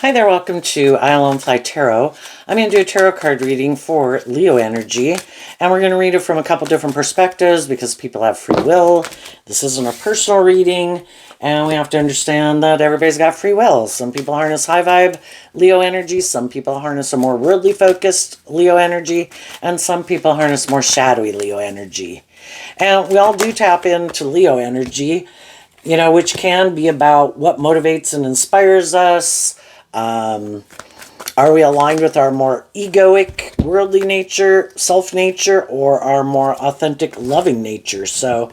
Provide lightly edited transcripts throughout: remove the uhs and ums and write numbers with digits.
Hi there, welcome to Isle on Fly Tarot. I'm going to do a tarot card reading for Leo energy, and we're going to read it from a couple different perspectives because people have free will. This isn't a personal reading, and we have to understand that everybody's got free will. Some people harness high vibe Leo energy, some people harness a more worldly focused Leo energy, and some people harness more shadowy Leo energy. And we all do tap into Leo energy, which can be about what motivates and inspires us. Are we aligned with our more egoic, worldly nature, self-nature, or our more authentic, loving nature? So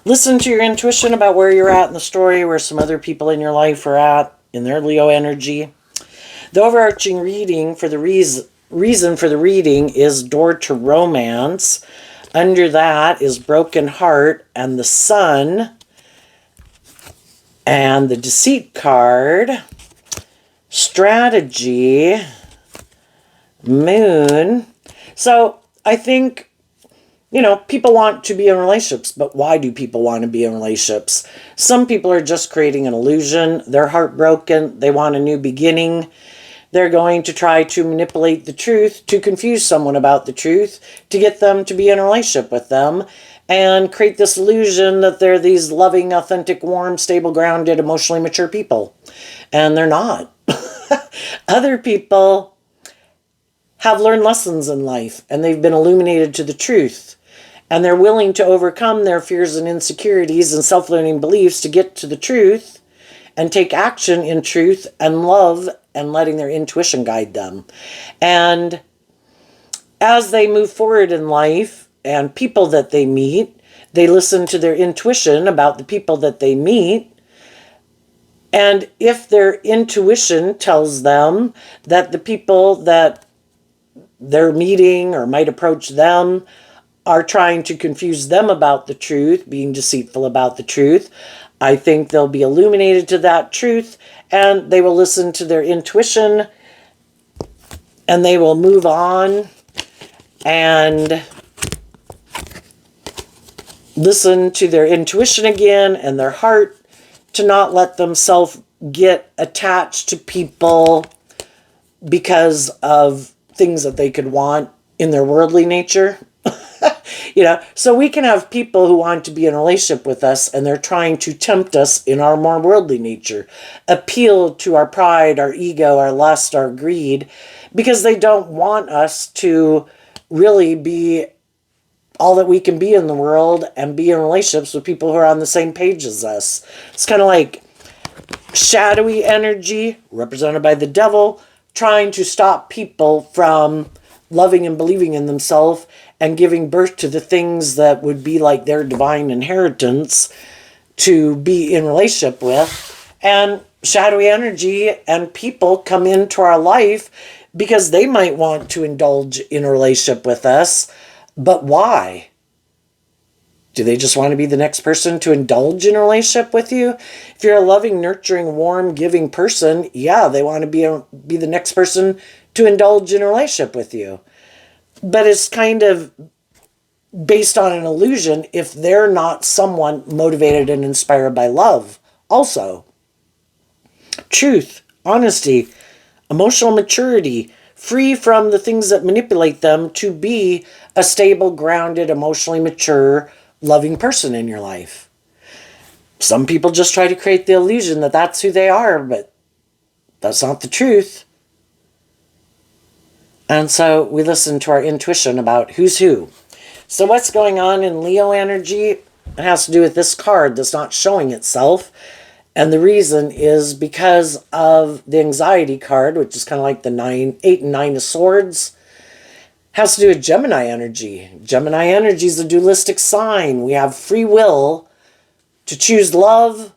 listen to your intuition about where you're at in the story, where some other people in your life are at in their Leo energy. The overarching reading for the reason for the reading is Door to Romance. Under that is Broken Heart and the Sun. And the Deceit card, Strategy, Moon. So I think, people want to be in relationships, but why do people want to be in relationships? Some people are just creating an illusion. They're heartbroken. They want a new beginning. They're going to try to manipulate the truth, to confuse someone about the truth, to get them to be in a relationship with them, and create this illusion that they're these loving, authentic, warm, stable, grounded, emotionally mature people. And they're not. Other people have learned lessons in life, and they've been illuminated to the truth. And they're willing to overcome their fears and insecurities and self-learning beliefs to get to the truth and take action in truth and love and letting their intuition guide them. And as they move forward in life and people that they meet, they listen to their intuition about the people that they meet. And if their intuition tells them that the people that they're meeting or might approach them are trying to confuse them about the truth, being deceitful about the truth, I think they'll be illuminated to that truth, and they will listen to their intuition, and they will move on and listen to their intuition again and their heart, to not let themselves get attached to people because of things that they could want in their worldly nature. So we can have people who want to be in a relationship with us, and they're trying to tempt us in our more worldly nature, appeal to our pride, our ego, our lust, our greed, because they don't want us to really be all that we can be in the world and be in relationships with people who are on the same page as us. It's kind of like shadowy energy, represented by the devil, trying to stop people from loving and believing in themselves and giving birth to the things that would be like their divine inheritance to be in relationship with. And shadowy energy and people come into our life because they might want to indulge in a relationship with us. But why? Do they just want to be the next person to indulge in a relationship with you? If you're a loving, nurturing, warm, giving person, yeah, they want to be the next person to indulge in a relationship with you. But it's kind of based on an illusion if they're not someone motivated and inspired by love. Also, truth, honesty, emotional maturity, free from the things that manipulate them to be a stable, grounded, emotionally mature, loving person in your life. Some people just try to create the illusion that that's who they are, but that's not the truth. And so we listen to our intuition about who's who. So what's going on in Leo energy? It has to do with this card that's not showing itself. And the reason is because of the anxiety card, which is kind of like the 8 and 9 of swords. Has to do with Gemini energy. Gemini energy is a dualistic sign. We have free will to choose love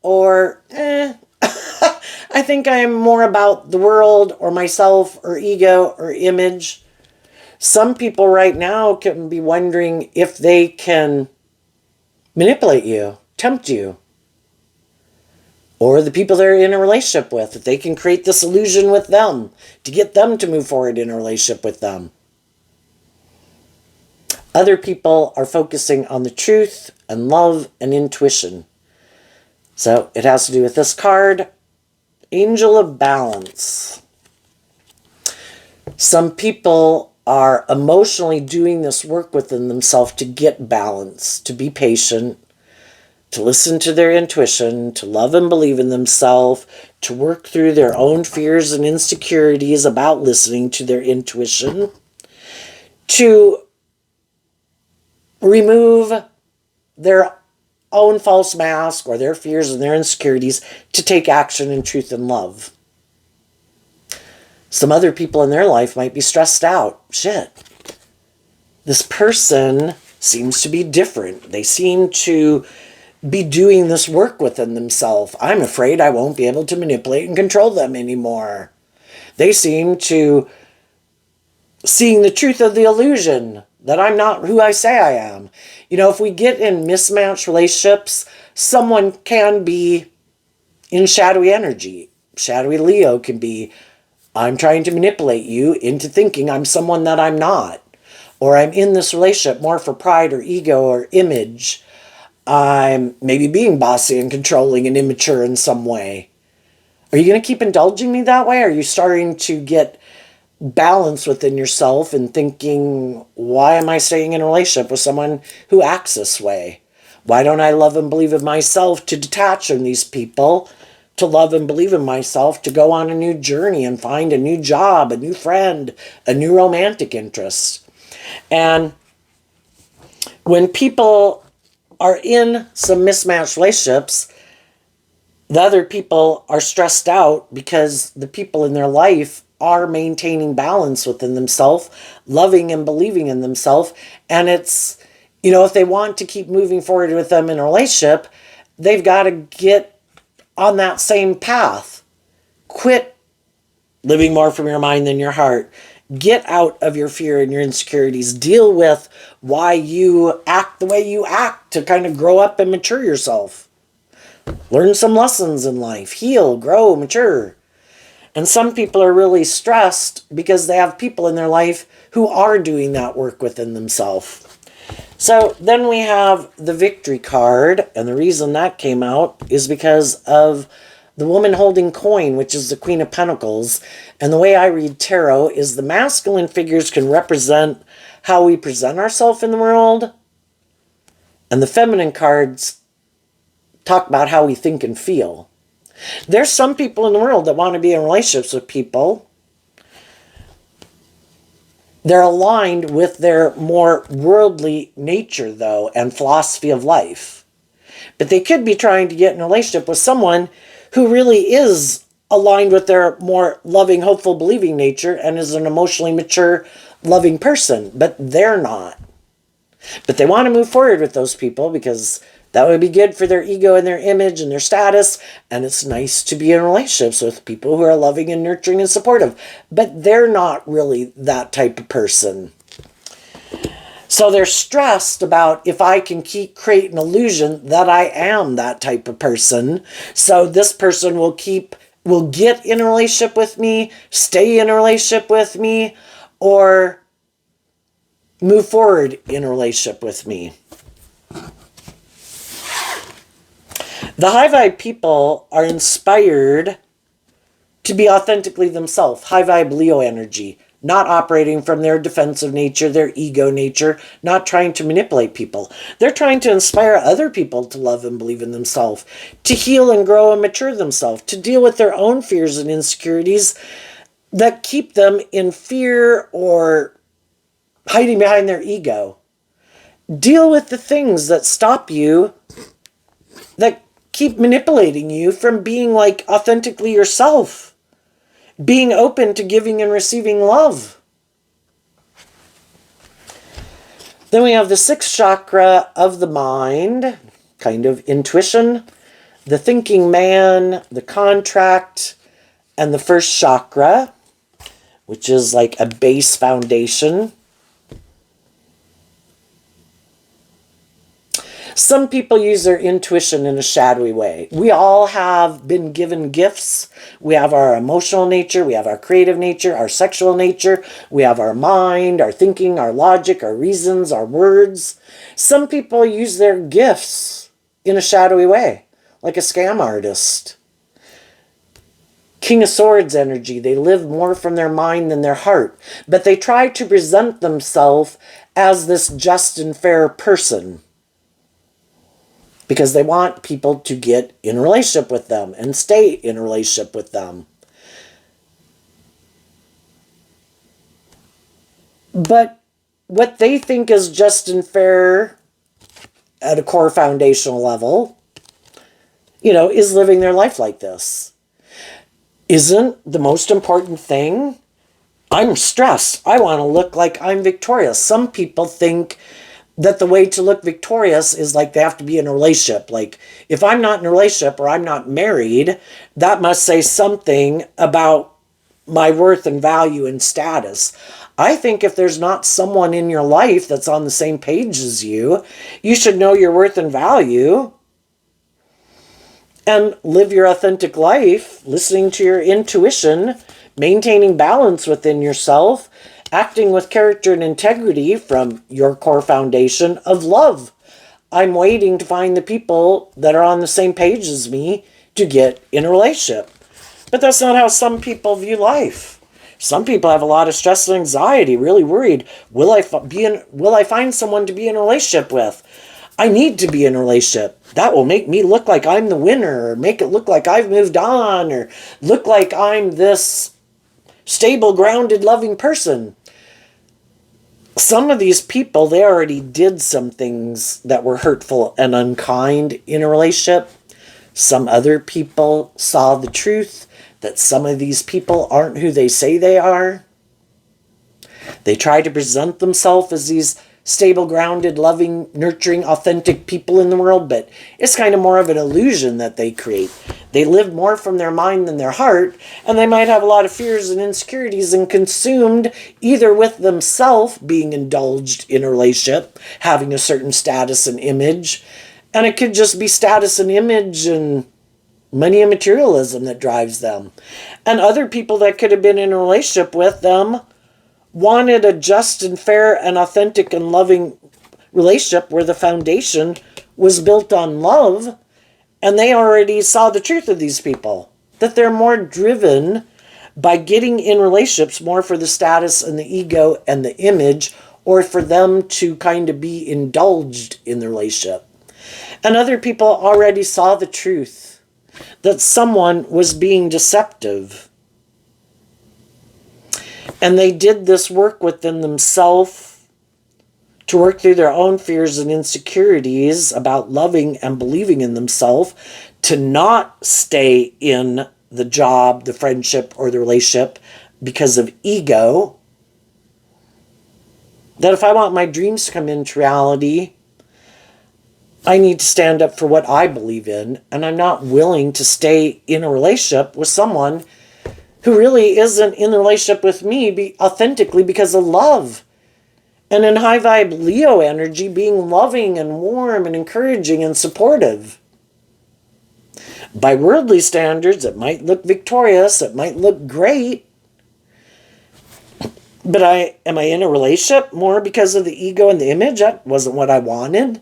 or I think I am more about the world or myself or ego or image. Some people right now can be wondering if they can manipulate you, tempt you, or the people they're in a relationship with, if they can create this illusion with them to get them to move forward in a relationship with them. Other people are focusing on the truth and love and intuition. So it has to do with this card. Angel of Balance. Some people are emotionally doing this work within themselves to get balance, to be patient, to listen to their intuition, to love and believe in themselves, to work through their own fears and insecurities about listening to their intuition, to remove their own false mask or their fears and their insecurities, to take action in truth and love. Some other people in their life might be stressed out. Shit. This person seems to be different. They seem to be doing this work within themselves. I'm afraid I won't be able to manipulate and control them anymore. They seem to seeing the truth of the illusion that I'm not who I say I am. You know, if we get in mismatched relationships, someone can be in shadowy energy. Shadowy Leo can be, I'm trying to manipulate you into thinking I'm someone that I'm not. Or I'm in this relationship more for pride or ego or image. I'm maybe being bossy and controlling and immature in some way. Are you going to keep indulging me that way? Are you starting to get balance within yourself and thinking, why am I staying in a relationship with someone who acts this way? Why don't I love and believe in myself to detach from these people, to love and believe in myself, to go on a new journey and find a new job, a new friend, a new romantic interest? And when people are in some mismatched relationships, the other people are stressed out because the people in their life are maintaining balance within themselves, loving and believing in themselves. And it's, you know, if they want to keep moving forward with them in a relationship, they've got to get on that same path. Quit living more from your mind than your heart. Get out of your fear and your insecurities. Deal with why you act the way you act to kind of grow up and mature yourself. Learn some lessons in life. Heal, grow, mature. And some people are really stressed because they have people in their life who are doing that work within themselves. So then we have the Victory card. And the reason that came out is because of the woman holding coin, which is the Queen of Pentacles. And the way I read tarot is the masculine figures can represent how we present ourselves in the world. And the feminine cards talk about how we think and feel. There's some people in the world that want to be in relationships with people. They're aligned with their more worldly nature, though, and philosophy of life. But they could be trying to get in a relationship with someone who really is aligned with their more loving, hopeful, believing nature and is an emotionally mature, loving person. But they're not. But they want to move forward with those people because that would be good for their ego and their image and their status. And it's nice to be in relationships with people who are loving and nurturing and supportive. But they're not really that type of person. So they're stressed about if I can create an illusion that I am that type of person. So this person will get in a relationship with me, stay in a relationship with me, or move forward in a relationship with me. The high vibe people are inspired to be authentically themselves. High vibe Leo energy. Not operating from their defensive nature, their ego nature, not trying to manipulate people. They're trying to inspire other people to love and believe in themselves, to heal and grow and mature themselves, to deal with their own fears and insecurities that keep them in fear or hiding behind their ego. Deal with the things that stop you, that keep manipulating you from being like authentically yourself. Being open to giving and receiving love. Then we have the sixth chakra of the mind, kind of intuition, the thinking man, the contract, and the first chakra, which is like a base foundation. Some people use their intuition in a shadowy way. We all have been given gifts. We have our emotional nature, we have our creative nature, our sexual nature, we have our mind, our thinking, our logic, our reasons, our words. Some people use their gifts in a shadowy way, like a scam artist. King of Swords energy. They live more from their mind than their heart. But they try to present themselves as this just and fair person, because they want people to get in a relationship with them and stay in a relationship with them. But what they think is just and fair at a core foundational level, is living their life like this. Isn't the most important thing? I'm stressed. I want to look like I'm victorious. Some people think that the way to look victorious is like they have to be in a relationship. Like, if I'm not in a relationship or I'm not married, that must say something about my worth and value and status. I think if there's not someone in your life that's on the same page as you, you should know your worth and value and live your authentic life, listening to your intuition, maintaining balance within yourself, acting with character and integrity from your core foundation of love. I'm waiting to find the people that are on the same page as me to get in a relationship. But that's not how some people view life. Some people have a lot of stress and anxiety, really worried. Will I find someone to be in a relationship with? I need to be in a relationship. That will make me look like I'm the winner, or make it look like I've moved on, or look like I'm this stable, grounded, loving person. Some of these people, they already did some things that were hurtful and unkind in a relationship. Some other people saw the truth that some of these people aren't who they say they are. They try to present themselves as these stable, grounded, loving, nurturing, authentic people in the world, but it's kind of more of an illusion that they create. They live more from their mind than their heart, and they might have a lot of fears and insecurities and consumed either with themselves being indulged in a relationship, having a certain status and image, and it could just be status and image and money and materialism that drives them. And other people that could have been in a relationship with them wanted a just and fair and authentic and loving relationship where the foundation was built on love, and they already saw the truth of these people, that they're more driven by getting in relationships more for the status and the ego and the image, or for them to kind of be indulged in the relationship. And other people already saw the truth, that someone was being deceptive. And they did this work within themselves to work through their own fears and insecurities about loving and believing in themselves, to not stay in the job, the friendship, or the relationship because of ego. That if I want my dreams to come into reality, I need to stand up for what I believe in, and I'm not willing to stay in a relationship with someone who really isn't in the relationship with me authentically because of love. And in high vibe Leo energy, being loving and warm and encouraging and supportive. By worldly standards, it might look victorious, it might look great, but am I in a relationship more because of the ego and the image? That wasn't what I wanted.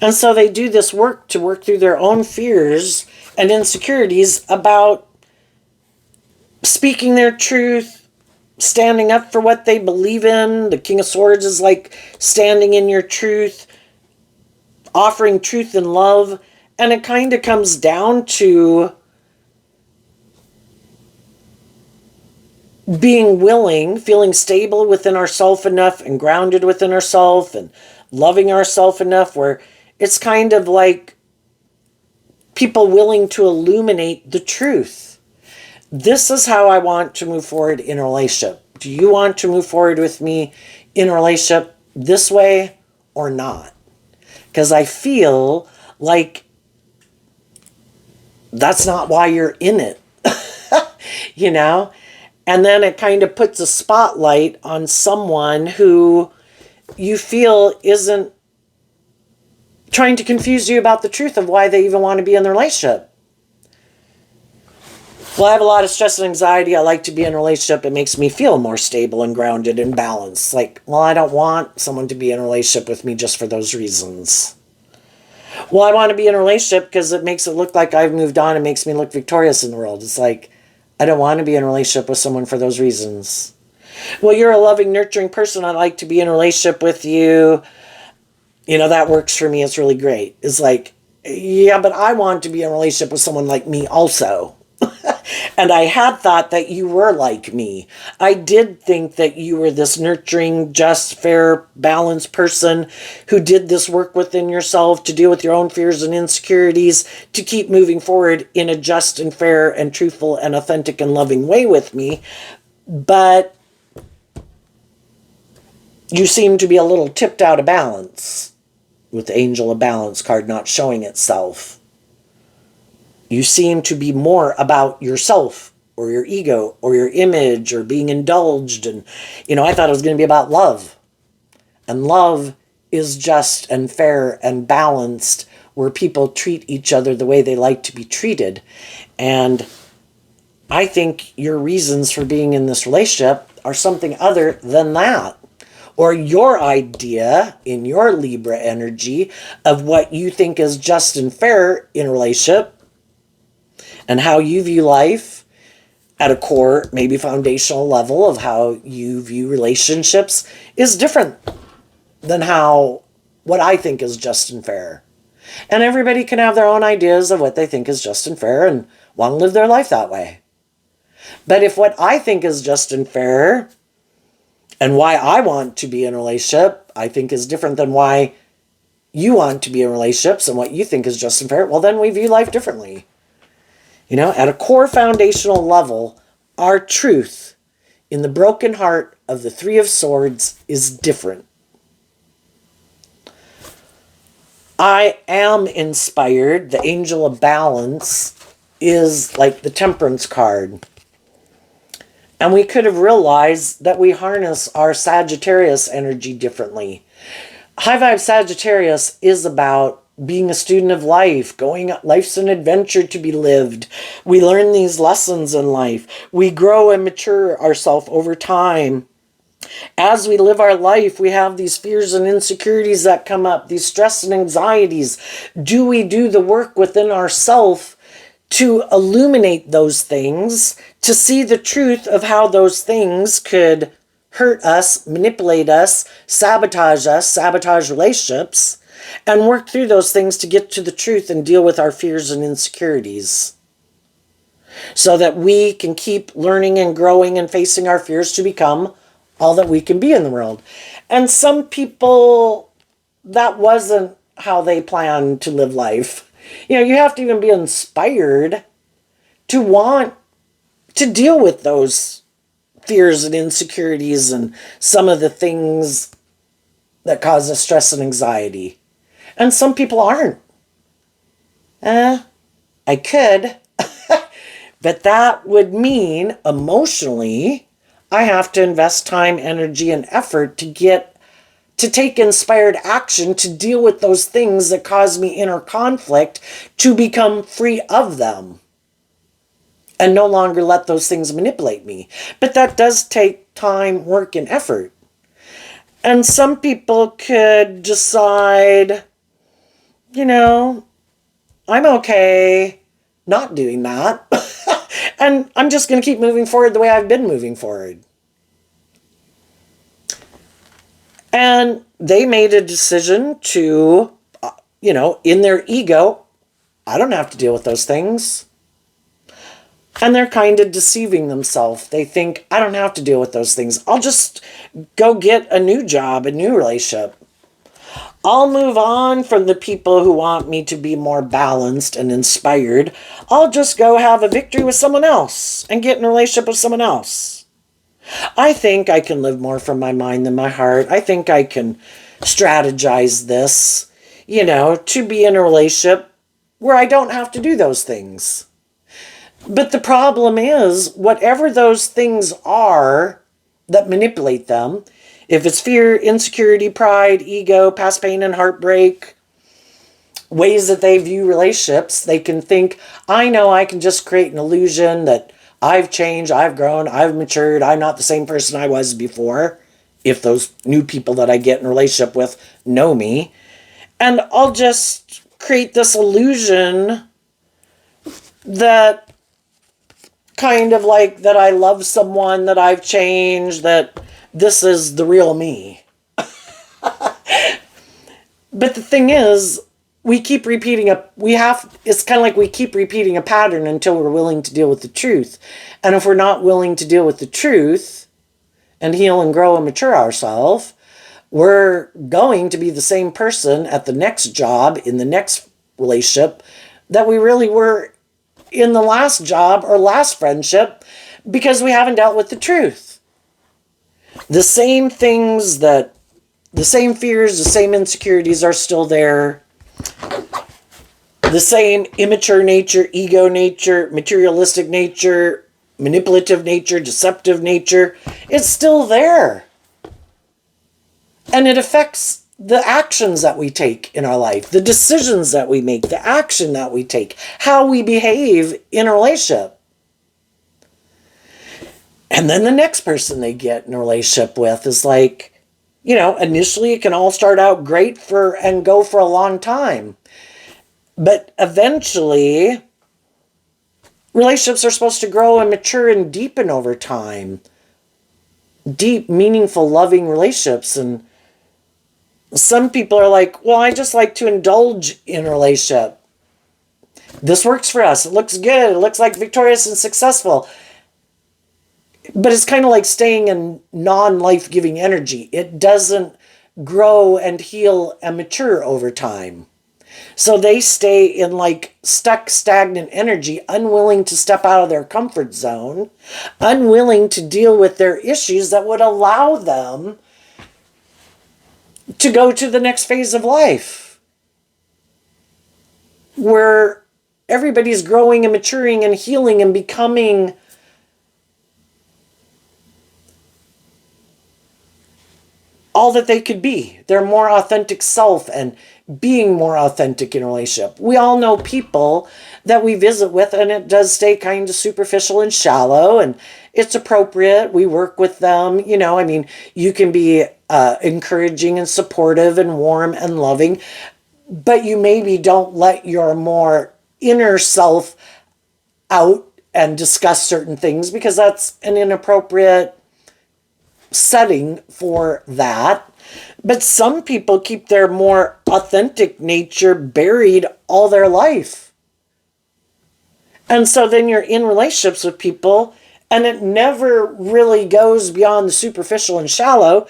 And so they do this work to work through their own fears and insecurities about speaking their truth, standing up for what they believe in. The King of Swords is like standing in your truth, offering truth and love. And it kind of comes down to being willing, feeling stable within ourself enough and grounded within ourself and loving ourself enough where it's kind of like people willing to illuminate the truth. This is how I want to move forward in a relationship. Do you want to move forward with me in a relationship this way or not? Because I feel like that's not why you're in it, And then it kind of puts a spotlight on someone who you feel isn't trying to confuse you about the truth of why they even want to be in the relationship. Well, I have a lot of stress and anxiety. I like to be in a relationship. It makes me feel more stable and grounded and balanced. Like, well, I don't want someone to be in a relationship with me just for those reasons. Well, I want to be in a relationship because it makes it look like I've moved on. It makes me look victorious in the world. It's like, I don't want to be in a relationship with someone for those reasons. Well, you're a loving, nurturing person. I'd like to be in a relationship with you. That works for me. It's really great. It's like, yeah, but I want to be in a relationship with someone like me also. And I had thought that you were like me. I did think that you were this nurturing, just, fair, balanced person who did this work within yourself to deal with your own fears and insecurities, to keep moving forward in a just and fair and truthful and authentic and loving way with me. But you seem to be a little tipped out of balance with the Angel of Balance card not showing itself. You seem to be more about yourself or your ego or your image or being indulged. And, I thought it was going to be about love. And love is just and fair and balanced, where people treat each other the way they like to be treated. And I think your reasons for being in this relationship are something other than that. Or your idea in your Libra energy of what you think is just and fair in a relationship, and how you view life at a core, maybe foundational level of how you view relationships is different than what I think is just and fair. And everybody can have their own ideas of what they think is just and fair and want to live their life that way. But if what I think is just and fair and why I want to be in a relationship, I think is different than why you want to be in relationships and what you think is just and fair, well, then we view life differently. At a core foundational level, our truth in the broken heart of the Three of Swords is different. I am inspired. The Angel of Balance is like the Temperance card. And we could have realized that we harness our Sagittarius energy differently. High Vibe Sagittarius is about being a student of life, life's an adventure to be lived. We learn these lessons in life. We grow and mature ourselves over time. As we live our life, we have these fears and insecurities that come up, these stress and anxieties. Do we do the work within ourselves to illuminate those things, to see the truth of how those things could hurt us, manipulate us, sabotage relationships, and work through those things to get to the truth and deal with our fears and insecurities, so that we can keep learning and growing and facing our fears to become all that we can be in the world. And some people, that wasn't how they plan to live life. You have to even be inspired to want to deal with those fears and insecurities and some of the things that cause us stress and anxiety. And some people aren't. I could. But that would mean emotionally, I have to invest time, energy, and effort to take inspired action to deal with those things that cause me inner conflict, to become free of them and no longer let those things manipulate me. But that does take time, work, and effort. And some people could decide, I'm okay not doing that. And I'm just going to keep moving forward the way I've been moving forward. And they made a decision to, in their ego, I don't have to deal with those things. And they're kind of deceiving themselves. They think, I don't have to deal with those things. I'll just go get a new job, a new relationship. I'll move on from the people who want me to be more balanced and inspired. I'll just go have a victory with someone else and get in a relationship with someone else. I think I can live more from my mind than my heart. I think I can strategize this, to be in a relationship where I don't have to do those things. But the problem is, whatever those things are that manipulate them, if it's fear, insecurity, pride, ego, past pain and heartbreak, ways that they view relationships, they can think, I know I can just create an illusion that I've changed, I've grown, I've matured, I'm not the same person I was before, if those new people that I get in a relationship with know me, and I'll just create this illusion that kind of like that I love someone, that I've changed, that this is the real me. But the thing is, we keep repeating it's kind of like we keep repeating a pattern until we're willing to deal with the truth. And if we're not willing to deal with the truth and heal and grow and mature ourselves, we're going to be the same person at the next job, in the next relationship, that we really were in the last job or last friendship, because we haven't dealt with the truth. The same things that, the same fears, the same insecurities are still there. The same immature nature, ego nature, materialistic nature, manipulative nature, deceptive nature, it's still there. And it affects the actions that we take in our life, the decisions that we make, the action that we take, how we behave in a relationship. And then the next person they get in a relationship with is like, initially it can all start out great and go for a long time. But eventually, relationships are supposed to grow and mature and deepen over time. Deep, meaningful, loving relationships. And some people are like, well, I just like to indulge in a relationship. This works for us. It looks good. It looks like victorious and successful. But it's kind of like staying in non-life-giving energy. It doesn't grow and heal and mature over time. So they stay in like stuck, stagnant energy, unwilling to step out of their comfort zone, unwilling to deal with their issues that would allow them to go to the next phase of life, where everybody's growing and maturing and healing and becoming all that they could be, their more authentic self, and being more authentic in a relationship. We all know people that we visit with, and it does stay kind of superficial and shallow, and it's appropriate. We work with them. You can be encouraging and supportive and warm and loving, but you maybe don't let your more inner self out and discuss certain things, because that's an inappropriate setting for that. But some people keep their more authentic nature buried all their life. And so then you're in relationships with people, and it never really goes beyond the superficial and shallow.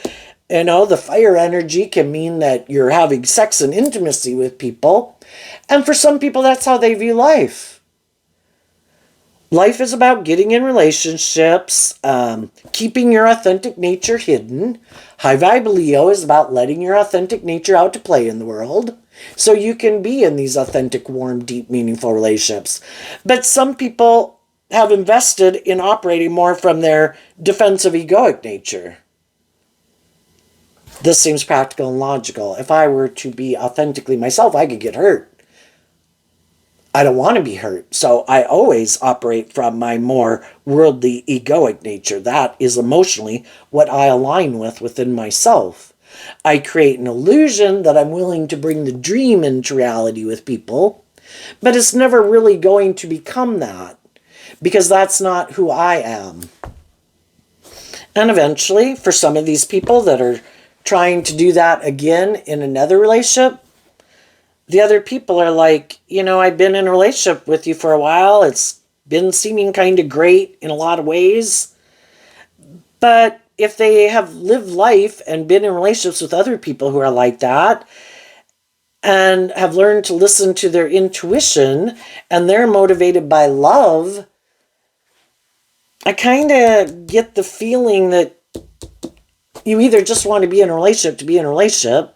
The fire energy can mean that you're having sex and intimacy with people. And for some people, that's how they view life. Life is about getting in relationships, keeping your authentic nature hidden. High Vibe Leo is about letting your authentic nature out to play in the world, so you can be in these authentic, warm, deep, meaningful relationships. But some people have invested in operating more from their defensive, egoic nature. This seems practical and logical. If I were to be authentically myself, I could get hurt. I don't want to be hurt, so I always operate from my more worldly, egoic nature. That is emotionally what I align with within myself. I create an illusion that I'm willing to bring the dream into reality with people, but it's never really going to become that, because that's not who I am. And eventually, for some of these people that are trying to do that again in another relationship, the other people are like, I've been in a relationship with you for a while. It's been seeming kind of great in a lot of ways. But if they have lived life and been in relationships with other people who are like that, and have learned to listen to their intuition, and they're motivated by love, I kind of get the feeling that you either just want to be in a relationship to be in a relationship.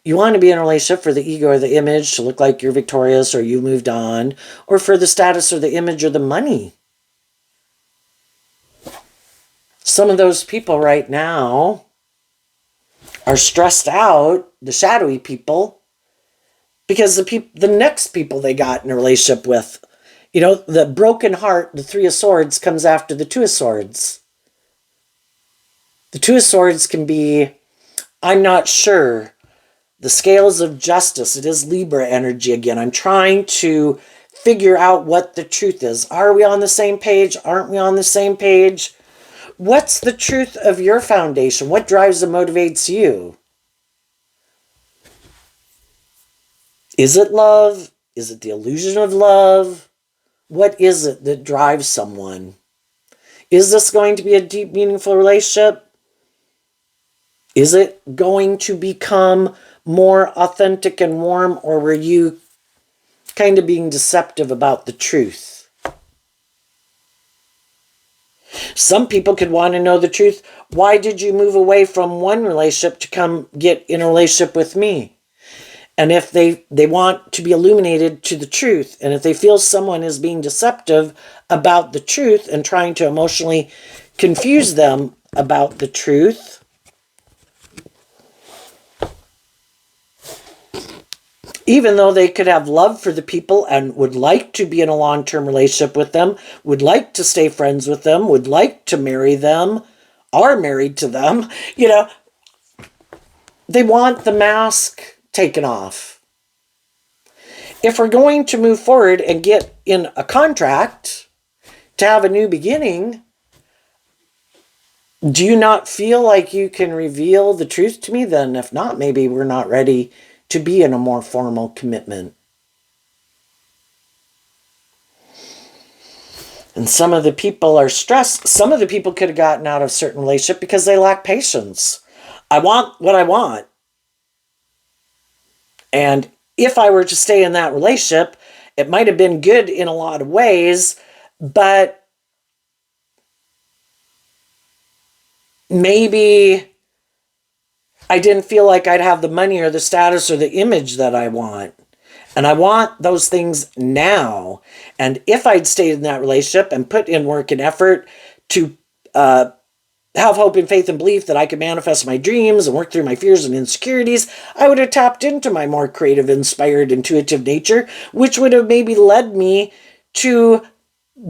You want to be in a relationship for the ego or the image to look like you're victorious or you moved on, or for the status or the image or the money. Some of those people right now are stressed out, the shadowy people, because the next people they got in a relationship with, the broken heart, the Three of Swords, comes after the Two of Swords. The Two of Swords can be, I'm not sure. The scales of justice. It is Libra energy again. I'm trying to figure out what the truth is. Are we on the same page? Aren't we on the same page? What's the truth of your foundation? What drives and motivates you? Is it love? Is it the illusion of love? What is it that drives someone? Is this going to be a deep, meaningful relationship? Is it going to become more authentic and warm, or were you kind of being deceptive about the truth? Some people could want to know the truth. Why did you move away from one relationship to come get in a relationship with me? And if they want to be illuminated to the truth, and if they feel someone is being deceptive about the truth and trying to emotionally confuse them about the truth, even though they could have love for the people and would like to be in a long-term relationship with them, would like to stay friends with them, would like to marry them, are married to them, they want the mask taken off. If we're going to move forward and get in a contract to have a new beginning, do you not feel like you can reveal the truth to me? Then if not, maybe we're not ready to be in a more formal commitment. And some of the people are stressed. Some of the people could have gotten out of a certain relationship because they lack patience. I want what I want. And if I were to stay in that relationship, it might have been good in a lot of ways, but maybe I didn't feel like I'd have the money or the status or the image that I want. And I want those things now. And if I'd stayed in that relationship and put in work and effort to have hope and faith and belief that I could manifest my dreams and work through my fears and insecurities, I would have tapped into my more creative, inspired, intuitive nature, which would have maybe led me to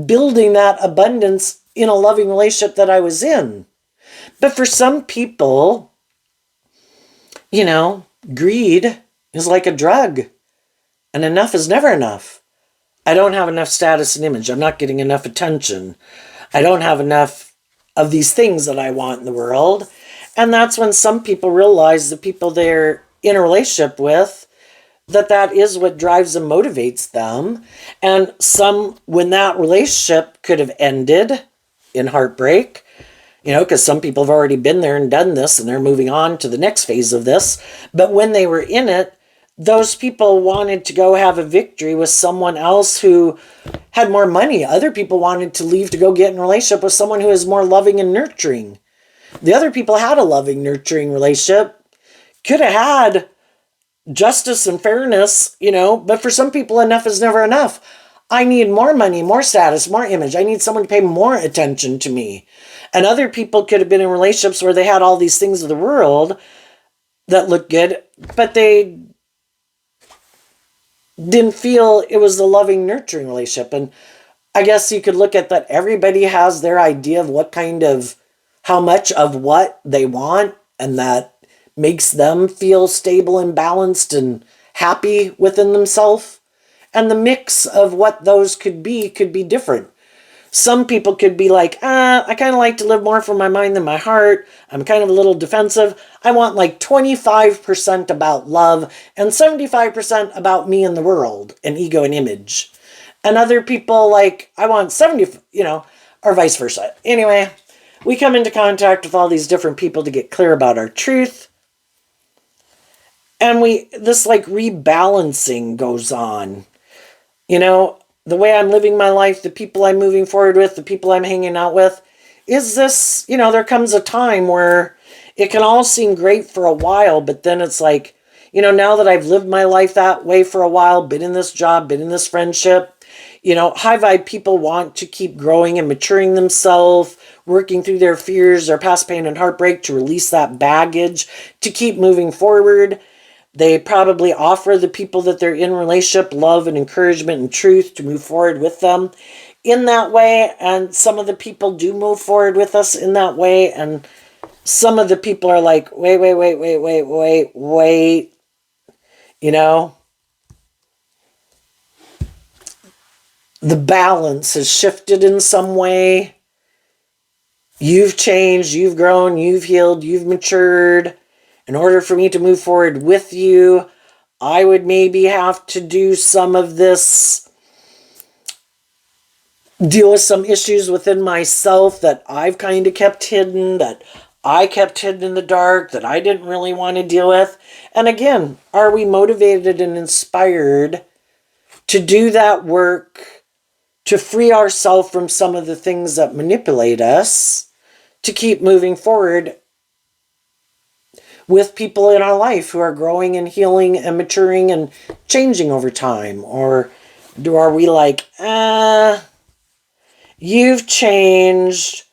building that abundance in a loving relationship that I was in. But for some people, greed is like a drug, and enough is never enough. I don't have enough status and image. I'm not getting enough attention. I don't have enough of these things that I want in the world. And that's when some people realize the people they're in a relationship with, that is what drives and motivates them. And some, when that relationship could have ended in heartbreak, because some people have already been there and done this and they're moving on to the next phase of this. But when they were in it, those people wanted to go have a victory with someone else who had more money. Other people wanted to leave to go get in a relationship with someone who is more loving and nurturing. The other people had a loving, nurturing relationship, could have had justice and fairness, but for some people, enough is never enough. I need more money, more status, more image. I need someone to pay more attention to me. And other people could have been in relationships where they had all these things of the world that looked good, but they didn't feel it was the loving, nurturing relationship. And I guess you could look at that. Everybody has their idea of how much of what they want, and that makes them feel stable and balanced and happy within themselves. And the mix of what those could be different. Some people could be like, I kind of like to live more from my mind than my heart. I'm kind of a little defensive. I want like 25% about love and 75% about me and the world and ego and image. And other people like, I want 70, or vice versa. Anyway, we come into contact with all these different people to get clear about our truth. And this like rebalancing goes on. The way I'm living my life, the people I'm moving forward with, the people I'm hanging out with, is this, there comes a time where it can all seem great for a while, but then it's like, now that I've lived my life that way for a while, been in this job, been in this friendship, high vibe people want to keep growing and maturing themselves, working through their fears, their past pain and heartbreak to release that baggage, to keep moving forward. They probably offer the people that they're in relationship love and encouragement and truth to move forward with them in that way. And some of the people do move forward with us in that way. And some of the people are like, wait. You know, the balance has shifted in some way. You've changed, you've grown, you've healed, you've matured. In order for me to move forward with you, I would maybe have to do some of this, deal with some issues within myself that I've kind of kept hidden, that I kept hidden in the dark, that I didn't really want to deal with. And again, are we motivated and inspired to do that work, to free ourselves from some of the things that manipulate us, to keep moving forward with people in our life who are growing and healing and maturing and changing over time? Or are we like, you've changed,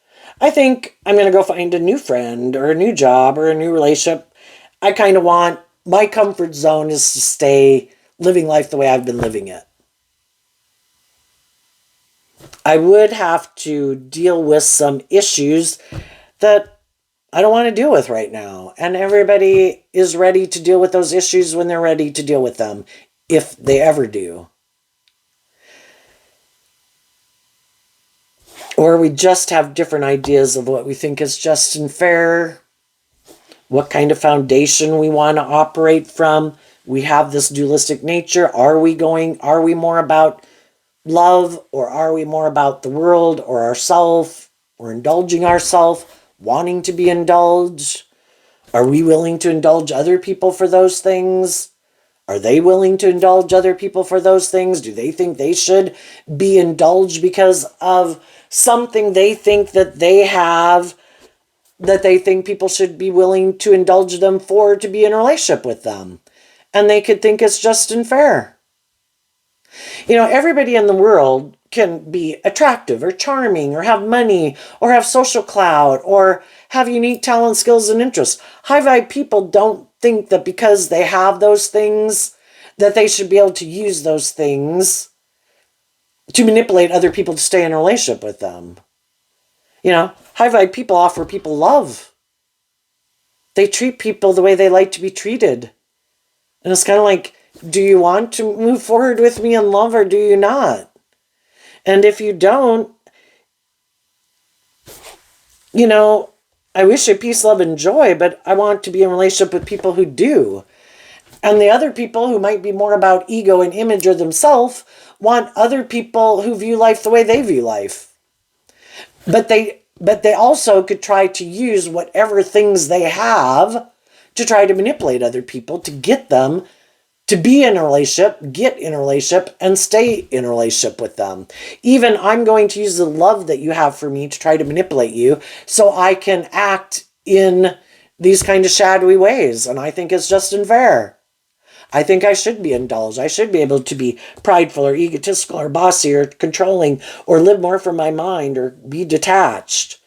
I think I'm going to go find a new friend or a new job or a new relationship. I kind of want, my comfort zone is to stay living life the way I've been living it. I would have to deal with some issues that I don't want to deal with right now. And everybody is ready to deal with those issues when they're ready to deal with them, if they ever do. Or we just have different ideas of what we think is just and fair, what kind of foundation we want to operate from. We have this dualistic nature. Are we more about love, or are we more about the world or ourself, or indulging ourselves, wanting to be indulged? Are we willing to indulge other people for those things? Are they willing to indulge other people for those things? Do they think they should be indulged because of something they think that they have, that they think people should be willing to indulge them for, to be in a relationship with them? And they could think it's just and fair. You know, everybody in the world can be attractive or charming or have money or have social clout or have unique talent, skills, and interests. High vibe people don't think that because they have those things that they should be able to use those things to manipulate other people to stay in a relationship with them. You know, high vibe people offer people love. They treat people the way they like to be treated. And it's kind of like, do you want to move forward with me in love or do you not? And if you don't, you know, I wish you peace, love, and joy, but I want to be in a relationship with people who do. And the other people who might be more about ego and image or themselves want other people who view life the way they view life. But they also could try to use whatever things they have to try to manipulate other people to get them to be in a relationship, get in a relationship, and stay in a relationship with them. Even I'm going to use the love that you have for me to try to manipulate you so I can act in these kind of shadowy ways. And I think it's just unfair. I think I should be indulged. I should be able to be prideful or egotistical or bossy or controlling or live more from my mind or be detached.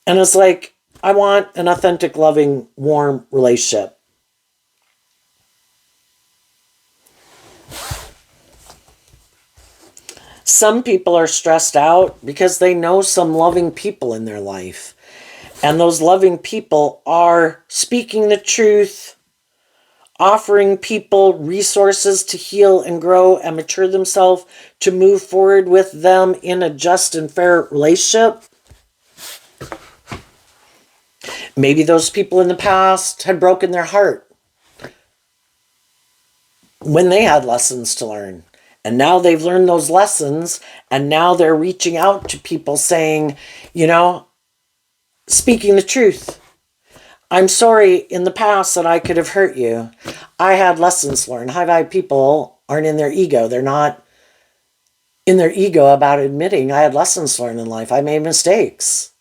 And it's like, I want an authentic, loving, warm relationship. Some people are stressed out because they know some loving people in their life. And those loving people are speaking the truth, offering people resources to heal and grow and mature themselves, to move forward with them in a just and fair relationship. Maybe those people in the past had broken their heart when they had lessons to learn. And now they've learned those lessons, and now they're reaching out to people saying, you know, speaking the truth. I'm sorry in the past that I could have hurt you. I had lessons learned. High vibe people aren't in their ego. They're not in their ego about admitting I had lessons learned in life. I made mistakes.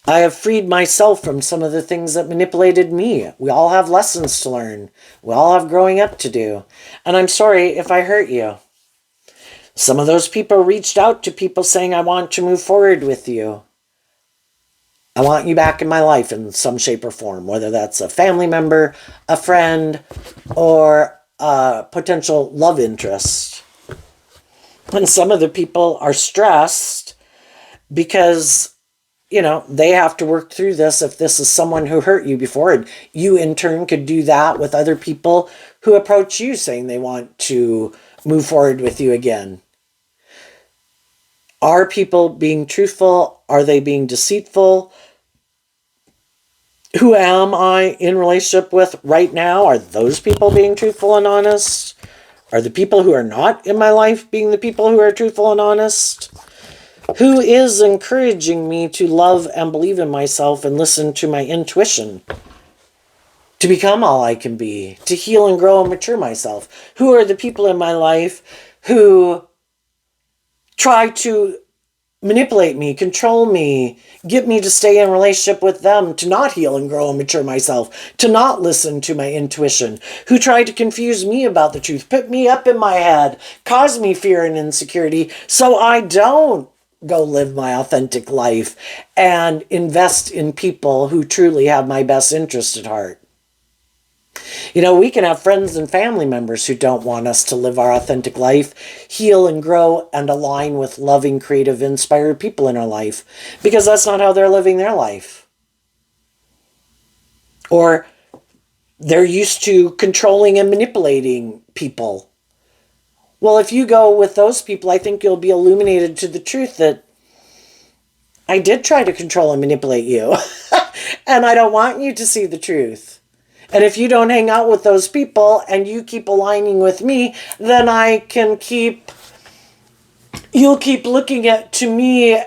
I have freed myself from some of the things that manipulated me. We all have lessons to learn. We all have growing up to do. And I'm sorry if I hurt you. Some of those people reached out to people saying, I want to move forward with you. I want you back in my life in some shape or form, whether that's a family member, a friend, or a potential love interest. And some of the people are stressed because, they have to work through this if this is someone who hurt you before. And you, in turn, could do that with other people who approach you saying they want to move forward with you again. Are people being truthful? Are they being deceitful? Who am I in relationship with right now? Are those people being truthful and honest? Are the people who are not in my life being the people who are truthful and honest? Who is encouraging me to love and believe in myself and listen to my intuition? To become all I can be, to heal and grow and mature myself. Who are the people in my life who try to manipulate me, control me, get me to stay in relationship with them, to not heal and grow and mature myself, to not listen to my intuition, who try to confuse me about the truth, put me up in my head, cause me fear and insecurity, so I don't go live my authentic life and invest in people who truly have my best interest at heart. We can have friends and family members who don't want us to live our authentic life, heal and grow, and align with loving, creative, inspired people in our life, because that's not how they're living their life. Or they're used to controlling and manipulating people. Well, if you go with those people, I think you'll be illuminated to the truth that I did try to control and manipulate you, and I don't want you to see the truth. And if you don't hang out with those people and you keep aligning with me, then you'll keep looking to me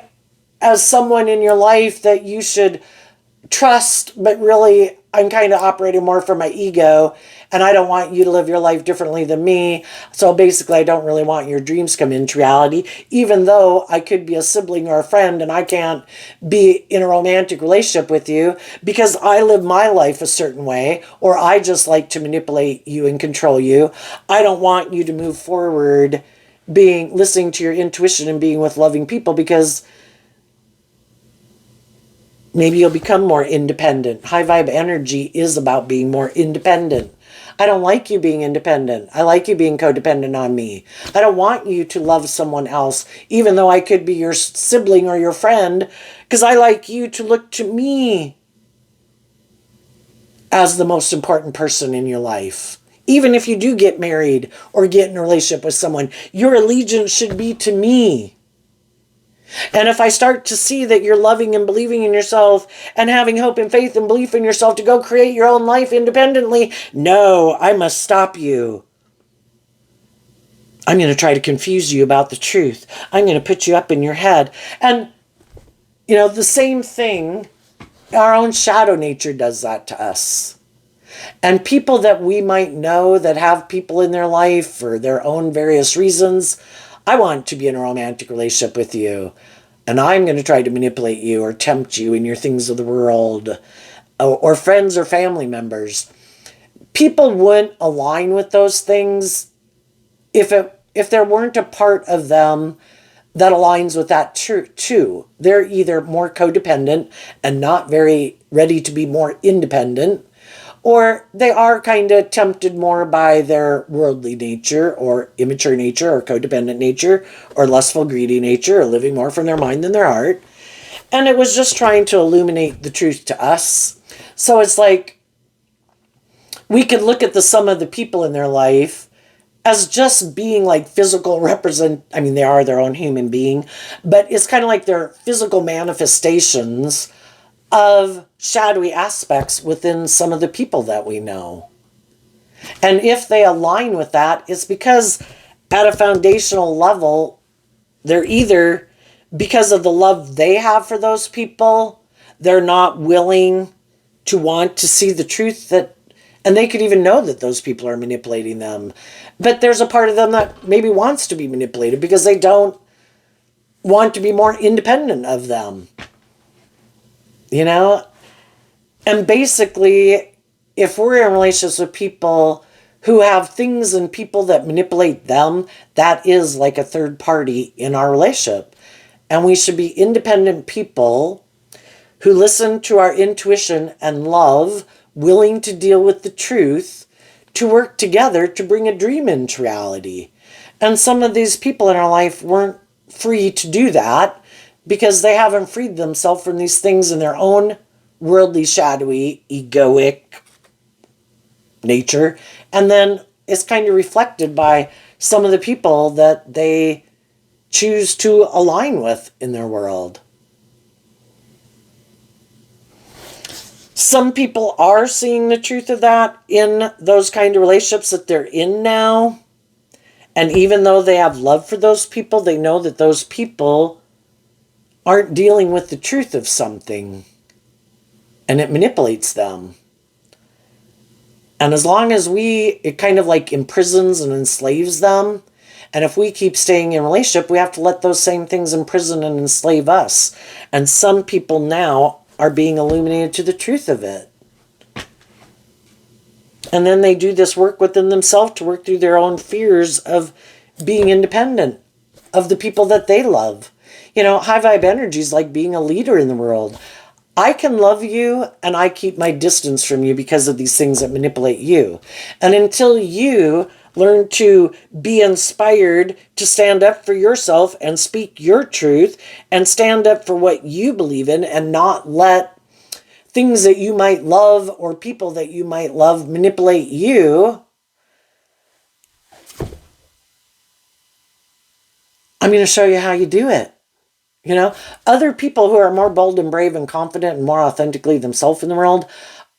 as someone in your life that you should trust, but really I'm kind of operating more from my ego, and I don't want you to live your life differently than me. So basically, I don't really want your dreams come into reality, even though I could be a sibling or a friend and I can't be in a romantic relationship with you because I live my life a certain way, or I just like to manipulate you and control you. I don't want you to move forward listening to your intuition and being with loving people, because maybe you'll become more independent. High vibe energy is about being more independent. I don't like you being independent. I like you being codependent on me. I don't want you to love someone else, even though I could be your sibling or your friend, because I like you to look to me as the most important person in your life. Even if you do get married or get in a relationship with someone, your allegiance should be to me. And if I start to see that you're loving and believing in yourself and having hope and faith and belief in yourself to go create your own life independently, no, I must stop you. I'm going to try to confuse you about the truth. I'm going to put you up in your head. And, the same thing, our own shadow nature does that to us. And people that we might know that have people in their life for their own various reasons, I want to be in a romantic relationship with you, and I'm going to try to manipulate you or tempt you in your things of the world, or friends or family members. People wouldn't align with those things if there weren't a part of them that aligns with that too. They're either more codependent and not very ready to be more independent, or they are kind of tempted more by their worldly nature or immature nature or codependent nature or lustful, greedy nature, or living more from their mind than their heart. And it was just trying to illuminate the truth to us. So it's like we could look at the sum of the people in their life as just being like physical they are their own human being, but it's kind of like their physical manifestations of shadowy aspects within some of the people that we know. And if they align with that, it's because at a foundational level, they're either, because of the love they have for those people, they're not willing to want to see the truth and they could even know that those people are manipulating them. But there's a part of them that maybe wants to be manipulated because they don't want to be more independent of them. And basically, if we're in relationships with people who have things and people that manipulate them, that is like a third party in our relationship. And we should be independent people who listen to our intuition and love, willing to deal with the truth, to work together to bring a dream into reality. And some of these people in our life weren't free to do that because they haven't freed themselves from these things in their own worldly, shadowy, egoic nature. And then it's kind of reflected by some of the people that they choose to align with in their world. Some people are seeing the truth of that in those kind of relationships that they're in now. And even though they have love for those people, they know that those people aren't dealing with the truth of something. And it manipulates them. And as long as it kind of like imprisons and enslaves them. And if we keep staying in relationship, we have to let those same things imprison and enslave us. And some people now are being illuminated to the truth of it. And then they do this work within themselves to work through their own fears of being independent of the people that they love. You know, high vibe energy is like being a leader in the world. I can love you and I keep my distance from you because of these things that manipulate you. And until you learn to be inspired to stand up for yourself and speak your truth and stand up for what you believe in and not let things that you might love or people that you might love manipulate you, I'm going to show you how you do it. You know, other people who are more bold and brave and confident and more authentically themselves in the world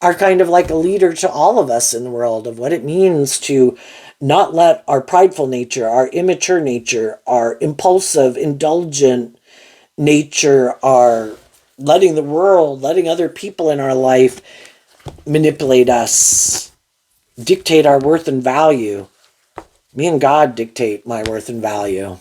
are kind of like a leader to all of us in the world of what it means to not let our prideful nature, our immature nature, our impulsive, indulgent nature, our letting the world, letting other people in our life manipulate us, dictate our worth and value. Me and God dictate my worth and value.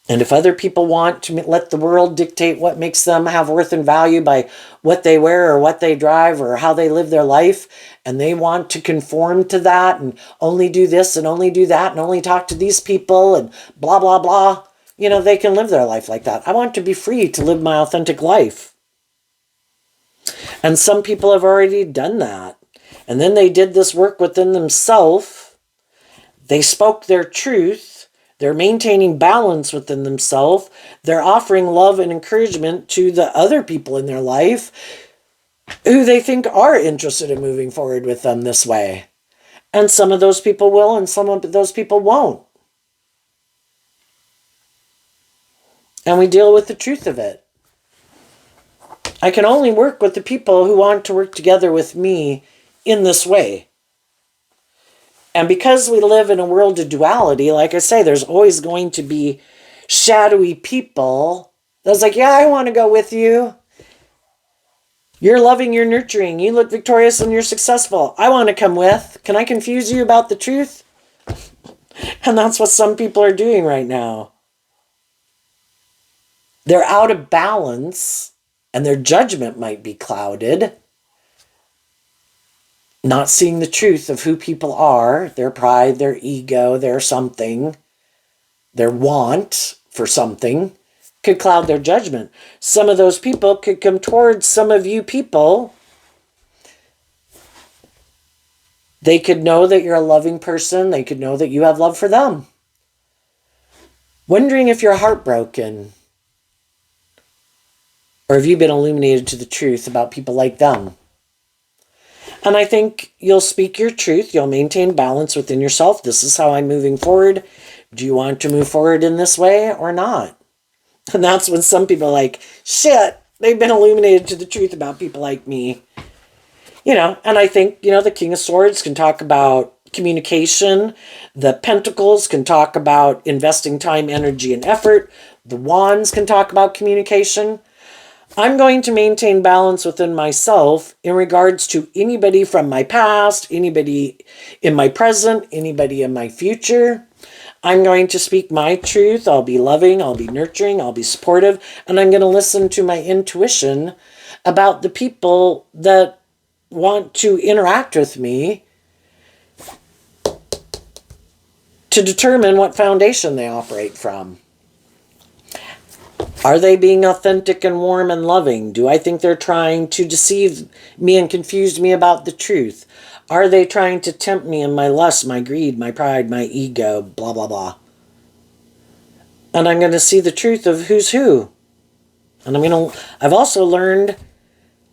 And if other people want to let the world dictate what makes them have worth and value by what they wear or what they drive or how they live their life, and they want to conform to that and only do this and only do that and only talk to these people and blah, blah, blah, you know, they can live their life like that. I want to be free to live my authentic life. And some people have already done that. And then they did this work within themselves. They spoke their truth. They're maintaining balance within themselves. They're offering love and encouragement to the other people in their life who they think are interested in moving forward with them this way. And some of those people will and some of those people won't. And we deal with the truth of it. I can only work with the people who want to work together with me in this way. And because we live in a world of duality, like I say, there's always going to be shadowy people that's like, yeah, I want to go with you. You're loving, you're nurturing, you look victorious and you're successful. I want to come with. Can I confuse you about the truth? And that's what some people are doing right now. They're out of balance and their judgment might be clouded. Not seeing the truth of who people are, their pride, their ego, their something, their want for something, could cloud their judgment. Some of those people could come towards some of you people. They could know that you're a loving person. They could know that you have love for them. Wondering if you're heartbroken. Or have you been illuminated to the truth about people like them? And I think you'll speak your truth. You'll maintain balance within yourself. This is how I'm moving forward. Do you want to move forward in this way or not? And that's when some people are like, shit, they've been illuminated to the truth about people like me. You know, and I think, you know, the King of Swords can talk about communication. The Pentacles can talk about investing time, energy, and effort. The Wands can talk about communication. I'm going to maintain balance within myself in regards to anybody from my past, anybody in my present, anybody in my future. I'm going to speak my truth. I'll be loving, I'll be nurturing, I'll be supportive, and I'm going to listen to my intuition about the people that want to interact with me to determine what foundation they operate from. Are they being authentic and warm and loving? Do I think they're trying to deceive me and confuse me about the truth? Are they trying to tempt me in my lust, my greed, my pride, my ego, blah, blah, blah? And I'm going to see the truth of who's who. And I've also learned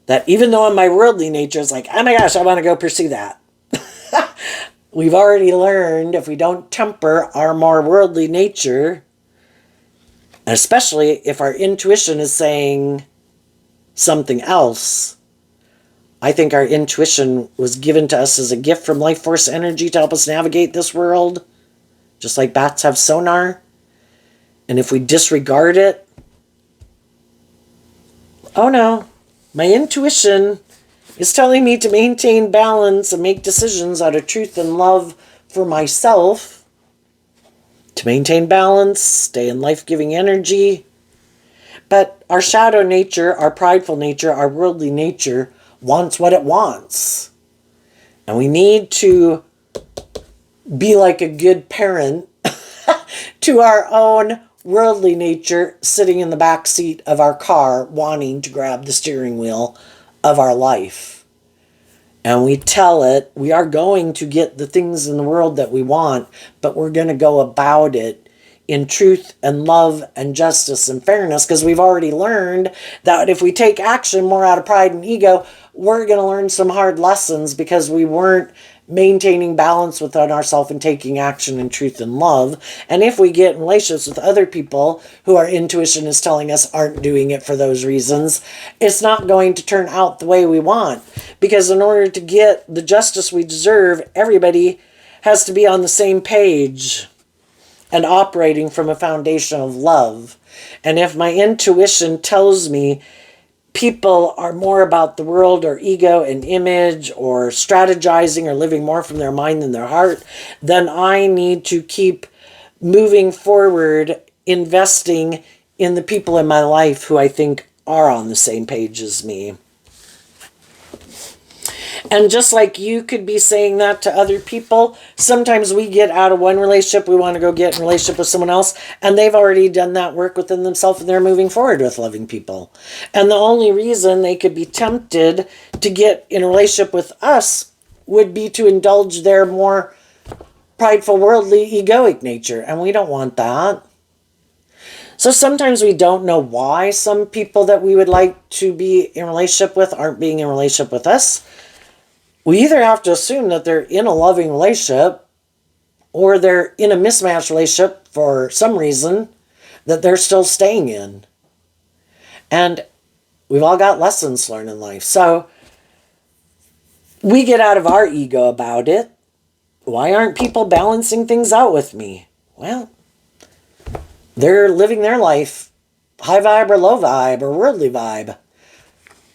that even though in my worldly nature is like, oh my gosh, I want to go pursue that. We've already learned if we don't temper our more worldly nature, and especially if our intuition is saying something else. I think our intuition was given to us as a gift from life force energy to help us navigate this world, just like bats have sonar. And if we disregard it, oh no, my intuition is telling me to maintain balance and make decisions out of truth and love for myself, to maintain balance, stay in life-giving energy. But our shadow nature, our prideful nature, our worldly nature wants what it wants. And we need to be like a good parent to our own worldly nature, sitting in the back seat of our car wanting to grab the steering wheel of our life. And we tell it we are going to get the things in the world that we want, but we're going to go about it in truth and love and justice and fairness, because we've already learned that if we take action more out of pride and ego, we're going to learn some hard lessons because we weren't maintaining balance within ourselves and taking action in truth and love. And if we get in relationships with other people who our intuition is telling us aren't doing it for those reasons, it's not going to turn out the way we want. Because in order to get the justice we deserve, everybody has to be on the same page and operating from a foundation of love. And if my intuition tells me people are more about the world or ego and image or strategizing or living more from their mind than their heart, then I need to keep moving forward, investing in the people in my life who I think are on the same page as me. And just like you could be saying that to other people, sometimes we get out of one relationship, we want to go get in a relationship with someone else, and they've already done that work within themselves and they're moving forward with loving people. And the only reason they could be tempted to get in a relationship with us would be to indulge their more prideful, worldly, egoic nature. And we don't want that. So sometimes we don't know why some people that we would like to be in a relationship with aren't being in a relationship with us. We either have to assume that they're in a loving relationship or they're in a mismatched relationship for some reason that they're still staying in. And we've all got lessons learned in life. So we get out of our ego about it. Why aren't people balancing things out with me? Well, they're living their life high vibe or low vibe or worldly vibe.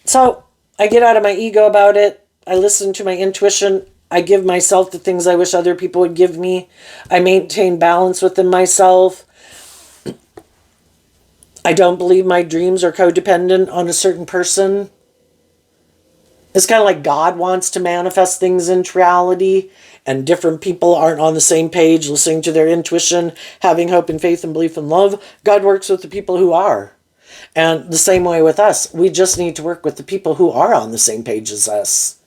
So I get out of my ego about it. I listen to my intuition. I give myself the things I wish other people would give me. I maintain balance within myself. I don't believe my dreams are codependent on a certain person. It's kind of like God wants to manifest things into reality, and different people aren't on the same page, listening to their intuition, having hope and faith and belief and love. God works with the people who are. And the same way with us. We just need to work with the people who are on the same page as us.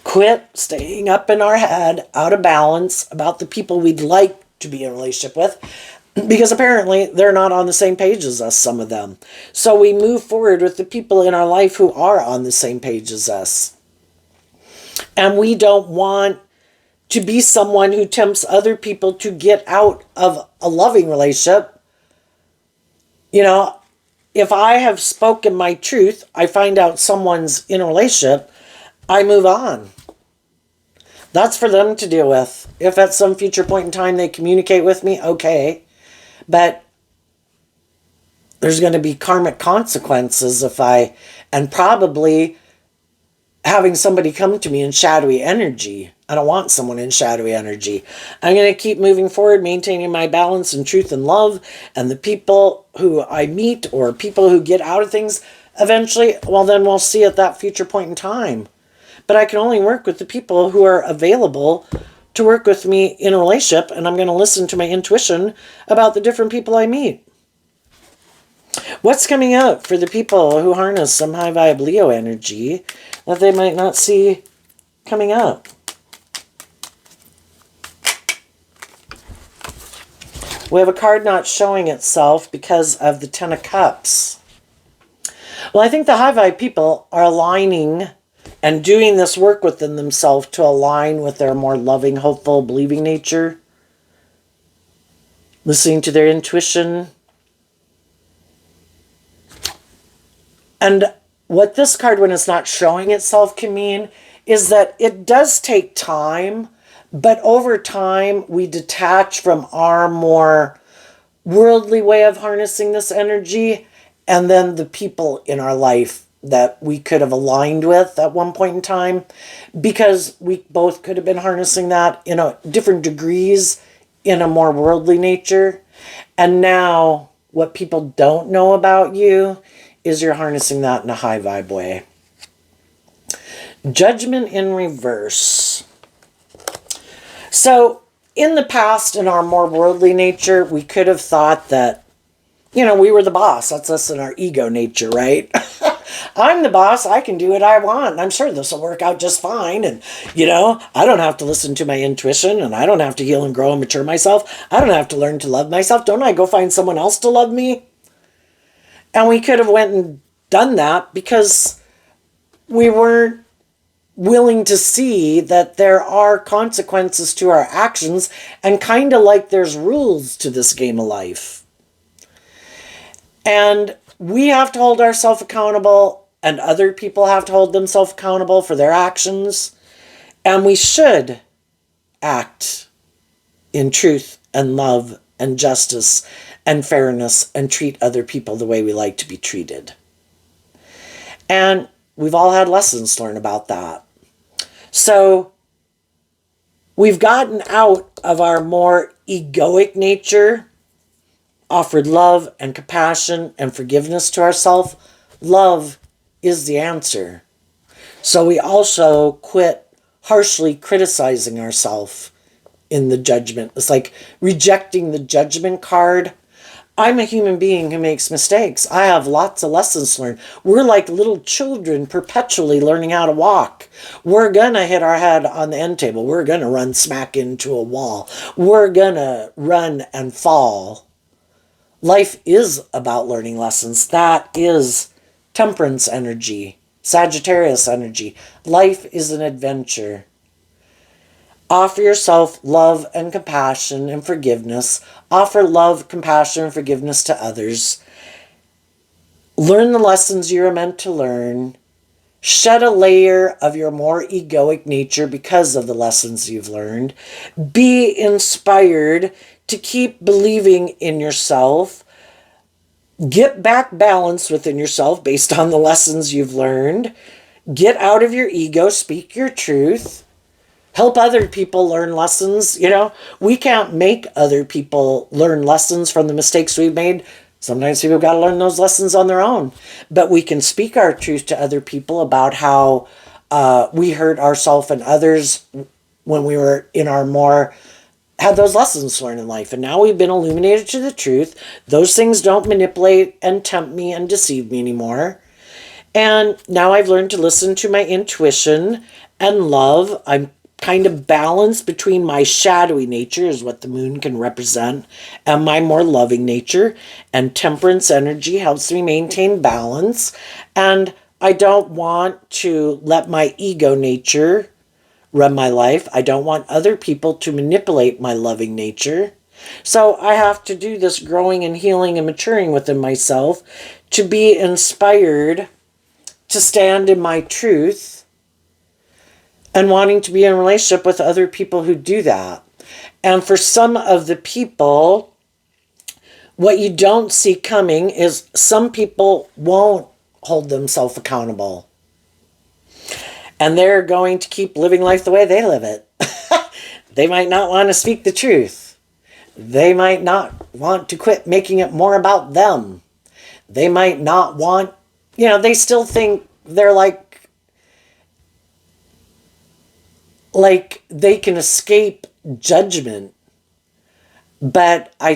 Quit staying up in our head, out of balance, about the people we'd like to be in a relationship with, because apparently they're not on the same page as us, some of them. So we move forward with the people in our life who are on the same page as us. And we don't want to be someone who tempts other people to get out of a loving relationship. You know, if I have spoken my truth, I find out someone's in a relationship, I move on. That's for them to deal with. If at some future point in time they communicate with me, okay. But there's going to be karmic consequences and probably having somebody come to me in shadowy energy. I don't want someone in shadowy energy. I'm going to keep moving forward, maintaining my balance in truth and love, and the people who I meet or people who get out of things eventually, well, then we'll see at that future point in time. But I can only work with the people who are available to work with me in a relationship, and I'm going to listen to my intuition about the different people I meet. What's coming up for the people who harness some high vibe Leo energy that they might not see coming up? We have a card not showing itself because of the Ten of Cups. Well, I think the high vibe people are aligning and doing this work within themselves to align with their more loving, hopeful, believing nature. Listening to their intuition. And what this card, when it's not showing itself, can mean is that it does take time, but over time we detach from our more worldly way of harnessing this energy, and then the people in our life that we could have aligned with at one point in time, because we both could have been harnessing that in a different degrees in a more worldly nature. And now what people don't know about you is you're harnessing that in a high vibe way. Judgment in reverse. So in the past, in our more worldly nature, we could have thought that, we were the boss. That's us in our ego nature, right? I'm the boss. I can do what I want. I'm sure this will work out just fine. And, I don't have to listen to my intuition, and I don't have to heal and grow and mature myself. I don't have to learn to love myself. Don't I go find someone else to love me? And we could have went and done that because we weren't willing to see that there are consequences to our actions, and kind of like there's rules to this game of life. And we have to hold ourselves accountable, and other people have to hold themselves accountable for their actions. And we should act in truth and love and justice and fairness and treat other people the way we like to be treated. And we've all had lessons to learn about that. So we've gotten out of our more egoic nature, offered love and compassion and forgiveness to ourselves. Love is the answer. So we also quit harshly criticizing ourselves in the judgment. It's like rejecting the judgment card. I'm a human being who makes mistakes. I have lots of lessons to learn. We're like little children perpetually learning how to walk. We're going to hit our head on the end table. We're going to run smack into a wall. We're going to run and fall. Life is about learning lessons. That is Temperance energy, Sagittarius energy. Life is an adventure. Offer yourself love and compassion and forgiveness. Offer love, compassion, and forgiveness to others. Learn the lessons you're meant to learn. Shed a layer of your more egoic nature because of the lessons you've learned. Be inspired to keep believing in yourself. Get back balance within yourself based on the lessons you've learned. Get out of your ego. Speak your truth. Help other people learn lessons. We can't make other people learn lessons from the mistakes we've made. Sometimes people got to learn those lessons on their own. But we can speak our truth to other people about how we hurt ourselves and others when we were in our more, had those lessons to learn in life. And now we've been illuminated to the truth. Those things don't manipulate and tempt me and deceive me anymore. And now I've learned to listen to my intuition and love. I'm kind of balanced between my shadowy nature, is what the moon can represent, and my more loving nature. And temperance energy helps me maintain balance. And I don't want to let my ego nature run my life. I don't want other people to manipulate my loving nature. So I have to do this growing and healing and maturing within myself to be inspired to stand in my truth, and wanting to be in a relationship with other people who do that. And for some of the people, what you don't see coming is some people won't hold themselves accountable. And they're going to keep living life the way they live it. They might not want to speak the truth. They might not want to quit making it more about them. They might not want, they still think they're like they can escape judgment. But I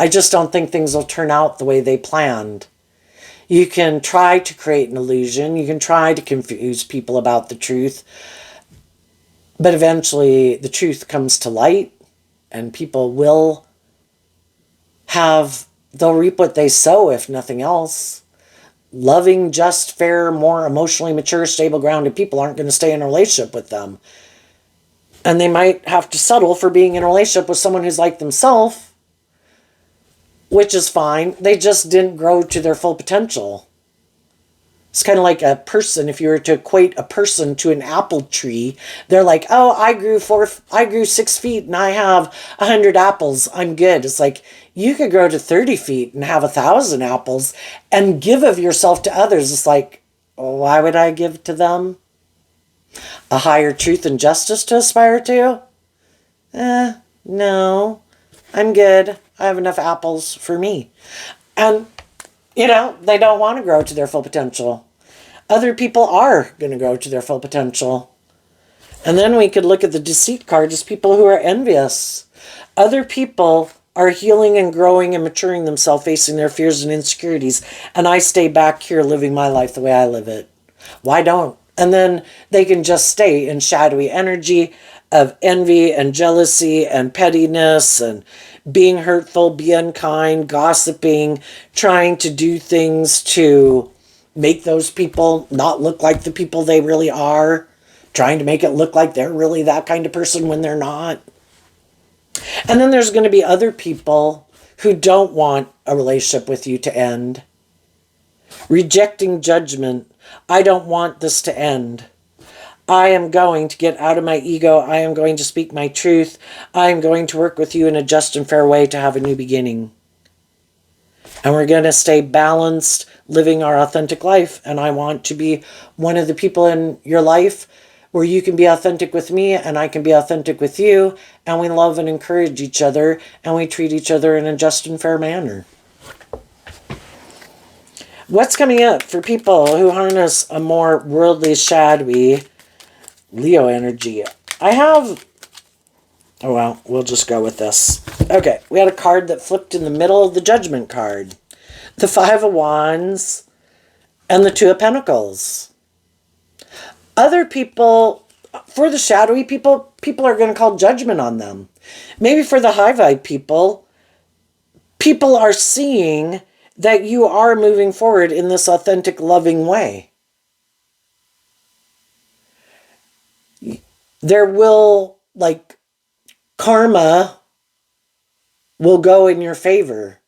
just don't think things will turn out the way they planned. You can try to create an illusion. You can try to confuse people about the truth. But eventually the truth comes to light. And people will they'll reap what they sow, if nothing else. Loving, just, fair, more emotionally mature, stable, grounded people aren't going to stay in a relationship with them. And they might have to settle for being in a relationship with someone who's like themselves, which is fine. They just didn't grow to their full potential. It's kind of like a person. If you were to equate a person to an apple tree, they're like, oh, I grew 6 feet and I have 100 apples. I'm good. It's like, you could grow to 30 feet and have 1,000 apples and give of yourself to others. It's like, why would I give to them? A higher truth and justice to aspire to? No, I'm good. I have enough apples for me. And, they don't want to grow to their full potential. Other people are going to grow to their full potential. And then we could look at the deceit card as people who are envious. Other people are healing and growing and maturing themselves, facing their fears and insecurities. And I stay back here living my life the way I live it. Why don't? And then they can just stay in shadowy energy of envy and jealousy and pettiness and being hurtful, be unkind, gossiping, trying to do things to make those people not look like the people they really are, trying to make it look like they're really that kind of person when they're not. And then there's going to be other people who don't want a relationship with you to end. Rejecting judgment. I don't want this to end. I am going to get out of my ego. I am going to speak my truth. I am going to work with you in a just and fair way to have a new beginning. And we're going to stay balanced, living our authentic life. And I want to be one of the people in your life where you can be authentic with me and I can be authentic with you. And we love and encourage each other and we treat each other in a just and fair manner. What's coming up for people who harness a more worldly, shadowy Leo energy? We'll just go with this. Okay, we had a card that flipped in the middle of the Judgment card. The Five of Wands and the Two of Pentacles. Other people, for the shadowy people are going to call judgment on them. Maybe for the high vibe people are seeing that you are moving forward in this authentic, loving way. There will, karma will go in your favor.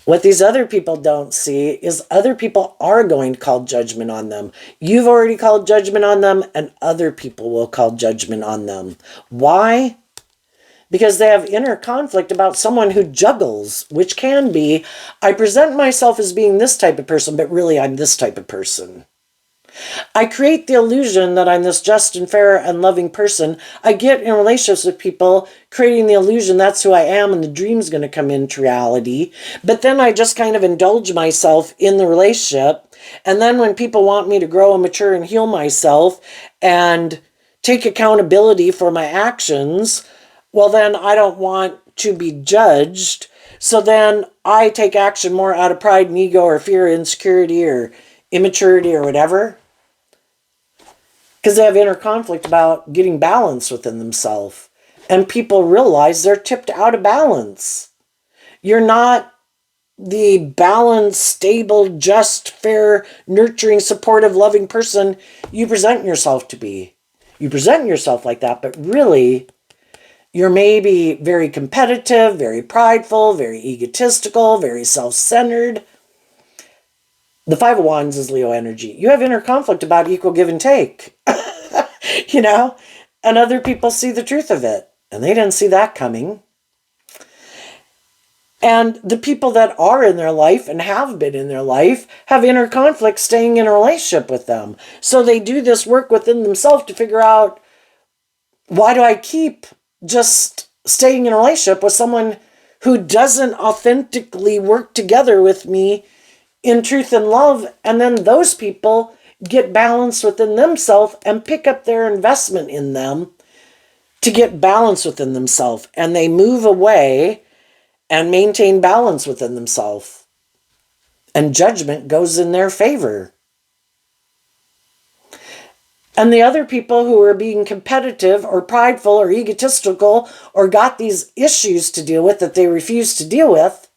What these other people don't see is other people are going to call judgment on them. You've already called judgment on them, and other people will call judgment on them. Why? Because they have inner conflict about someone who juggles, which can be, I present myself as being this type of person, but really I'm this type of person. I create the illusion that I'm this just and fair and loving person. I get in relationships with people, creating the illusion that's who I am and the dream's going to come into reality. But then I just kind of indulge myself in the relationship. And then when people want me to grow and mature and heal myself and take accountability for my actions, well, then I don't want to be judged. So then I take action more out of pride and ego or fear, insecurity or immaturity or whatever. Because they have inner conflict about getting balance within themselves. And people realize they're tipped out of balance. You're not the balanced, stable, just, fair, nurturing, supportive, loving person you present yourself to be. You present yourself like that, but really, you're maybe very competitive, very prideful, very egotistical, very self-centered. The Five of Wands is Leo energy. You have inner conflict about equal give and take. And other people see the truth of it. And they didn't see that coming. And the people that are in their life and have been in their life have inner conflict staying in a relationship with them. So they do this work within themselves to figure out, why do I keep just staying in a relationship with someone who doesn't authentically work together with me in truth and love? And then those people get balanced within themselves and pick up their investment in them to get balance within themselves. And they move away and maintain balance within themselves. And judgment goes in their favor. And the other people who are being competitive or prideful or egotistical or got these issues to deal with that they refuse to deal with,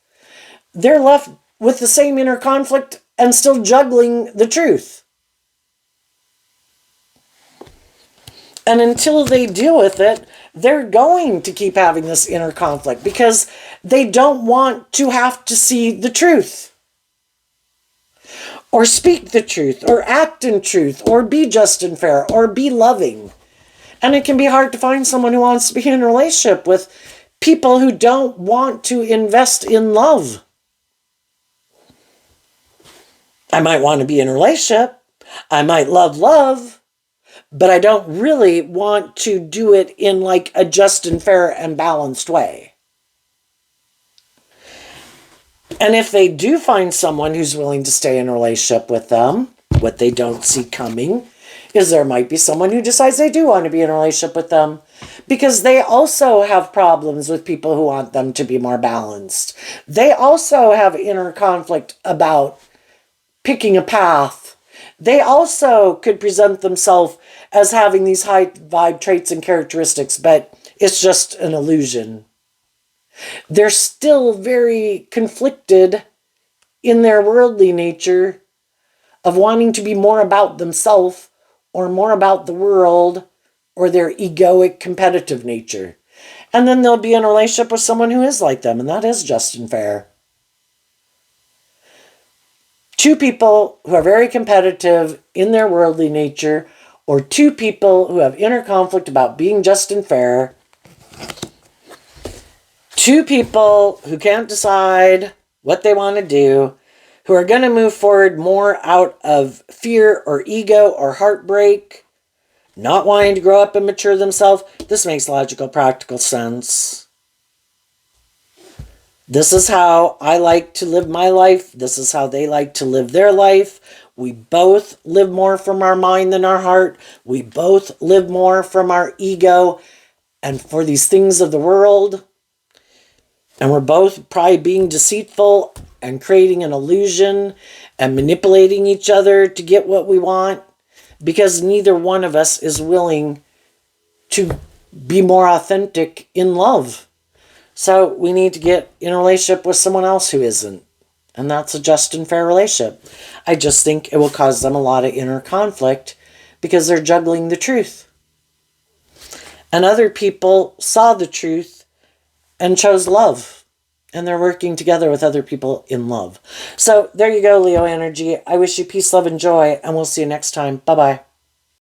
they're left with the same inner conflict and still juggling the truth. And until they deal with it, they're going to keep having this inner conflict because they don't want to have to see the truth, or speak the truth, or act in truth, or be just and fair, or be loving. And it can be hard to find someone who wants to be in a relationship with people who don't want to invest in love. I might want to be in a relationship. I might love, but I don't really want to do it in like a just and fair and balanced way. And if they do find someone who's willing to stay in a relationship with them, what they don't see coming is there might be someone who decides they do want to be in a relationship with them because they also have problems with people who want them to be more balanced. They also have inner conflict about picking a path. They also could present themselves as having these high vibe traits and characteristics, but it's just an illusion. They're still very conflicted in their worldly nature of wanting to be more about themselves or more about the world or their egoic competitive nature. And then they'll be in a relationship with someone who is like them, and that is just and fair. Two people who are very competitive in their worldly nature, or two people who have inner conflict about being just and fair. Two people who can't decide what they want to do, who are going to move forward more out of fear or ego or heartbreak, not wanting to grow up and mature themselves. This makes logical, practical sense. This is how I like to live my life. This is how they like to live their life. We both live more from our mind than our heart. We both live more from our ego and for these things of the world. And we're both probably being deceitful and creating an illusion and manipulating each other to get what we want because neither one of us is willing to be more authentic in love. So we need to get in a relationship with someone else who isn't. And that's a just and fair relationship. I just think it will cause them a lot of inner conflict because they're juggling the truth. And other people saw the truth and chose love. And they're working together with other people in love. So there you go, Leo energy. I wish you peace, love, and joy. And we'll see you next time. Bye-bye.